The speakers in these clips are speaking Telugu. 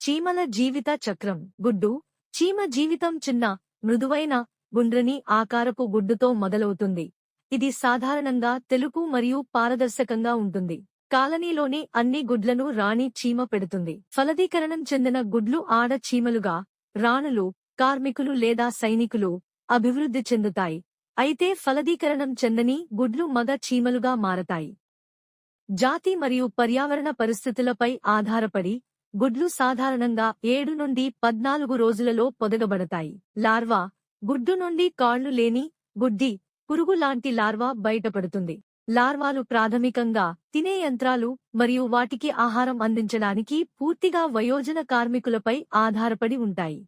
చీమల జీవిత చక్రం. గుడ్డు. చీమ జీవితం చిన్న, మృదువైన, గుండ్రని ఆకారపు గుడ్డుతో మొదలవుతుంది. ఇది సాధారణంగా తెలుపు మరియు పారదర్శకంగా ఉంటుంది. కాలనీలోని అన్ని గుడ్లను రాణి చీమ పెడుతుంది. ఫలదీకరణం చెందిన గుడ్లు ఆడ చీమలుగా, రాణులు, కార్మికులు లేదా సైనికులు అభివృద్ధి చెందుతాయి. అయితే ఫలదీకరణం చెందని గుడ్లు మగ చీమలుగా మారతాయి. జాతి మరియు పర్యావరణ పరిస్థితులపై ఆధారపడి గుడ్లు సాధారణంగా 7 నుండి 14 రోజులలో పొదగబడతాయి. లార్వా. గుడ్డు నుండి కాళ్లు లేని, గుడ్డి, పురుగు లాంటి లార్వా బయటపడుతుంది. లార్వాలు ప్రాథమికంగా తినే యంత్రాలు మరియు వాటికి ఆహారం అందించడానికి పూర్తిగా వయోజన కార్మికులపై ఆధారపడి ఉంటాయి.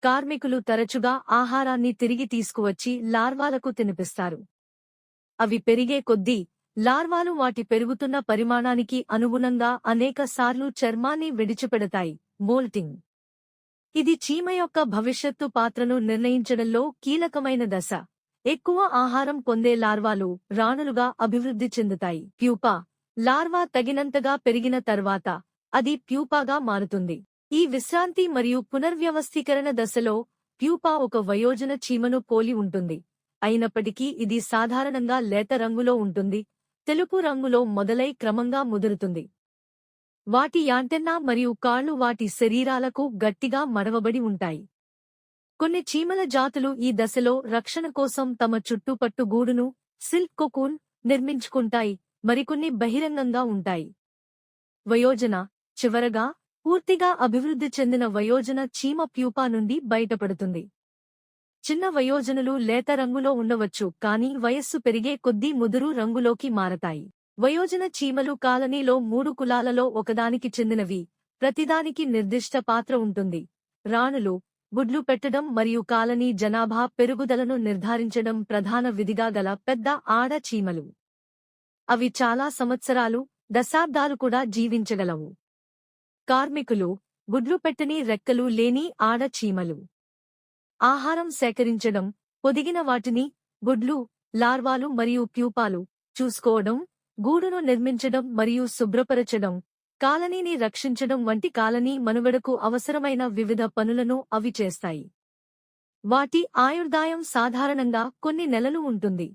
కార్మికులు తరచుగా ఆహారాన్ని తిరిగి తీసుకువచ్చి లార్వాలకు తినిపిస్తారు. అవి పెరిగే కొద్దీ లార్వాలు వాటి పెరుగుతున్న పరిమాణానికి అనుగుణంగా అనేక సార్లు చర్మాన్ని విడిచిపెడతాయి. మోల్టింగ్. ఇది చీమ యొక్క భవిష్యత్తు పాత్రను నిర్ణయించడంలో కీలకమైన దశ. ఎక్కువ ఆహారం పొందే లార్వాలు రాణులుగా అభివృద్ధి చెందుతాయి. ప్యూపా. లార్వా తగినంతగా పెరిగిన తర్వాత అది ప్యూపాగా మారుతుంది. ఈ విశ్రాంతి మరియు పునర్వ్యవస్థీకరణ దశలో ప్యూపా ఒక వయోజన చీమను పోలి ఉంటుంది. అయినప్పటికీ ఇది సాధారణంగా లేత రంగులో ఉంటుంది, తెలుపు రంగులో మొదలై క్రమంగా ముదురుతుంది. వాటి యాంటెన్నా మరియు కాళ్లు వాటి శరీరాలకు గట్టిగా మడవబడి ఉంటాయి. కొన్ని చీమల జాతులు ఈ దశలో రక్షణ కోసం తమ చుట్టుపట్టు గూడును, సిల్క్ కోకూన్, నిర్మించుకుంటాయి. మరికొన్ని బహిరంగంగా ఉంటాయి. వయోజన. చివరగా, పూర్తిగా అభివృద్ధి చెందిన వయోజన చీమ ప్యూపా నుండి బయటపడుతుంది. చిన్న వయోజనులు లేత రంగులో ఉండవచ్చు కానీ వయస్సు పెరిగే కొద్దీ ముదురు రంగులోకి మారతాయి. వయోజన చీమలు కాలనీలో 3 కులాలలో ఒకదానికి చెందినవి. ప్రతిదానికి నిర్దిష్ట పాత్ర ఉంటుంది. రాణులు. గుడ్లు పెట్టడం మరియు కాలనీ జనాభా పెరుగుదలను నిర్ధారించడం ప్రధాన విధిగా గల పెద్ద ఆడ చీమలు. అవి చాలా సంవత్సరాలు, దశాబ్దాలు కూడా జీవించగలవు. కార్మికులు. గుడ్లు పెట్టని రెక్కలు లేని ఆడ చీమలు. ఆహారం సేకరించడం, పొదిగిన వాటిని, గుడ్లు, లార్వాలు మరియు ప్యూపాలు చూసుకోవడం, గూడును నిర్మించడం మరియు శుభ్రపరచడం, కాలనీని రక్షించడం వంటి కాలనీ మనుగడకు అవసరమైన వివిధ పనులను అవి చేస్తాయి. వాటి ఆయుర్దాయం సాధారణంగా కొన్ని నెలలు ఉంటుంది.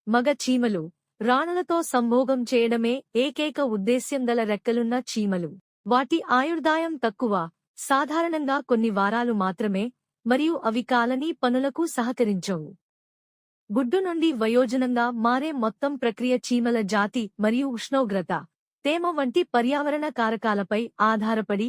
మగ చీమలు. రాణులతో సంభోగం చేయడమే ఏకైక ఉద్దేశ్యం గల రెక్కలున్న చీమలు. వాటి ఆయుర్దాయం తక్కువ, సాధారణంగా కొన్ని వారాలు మాత్రమే, మరియు అవి కాలనీ పనులకు సహకరించవు. గుడ్డు నుండి వయోజనంగా మారే మొత్తం ప్రక్రియ చీమల జాతి మరియు ఉష్ణోగ్రత, తేమ వంటి పర్యావరణ కారకాలపై ఆధారపడి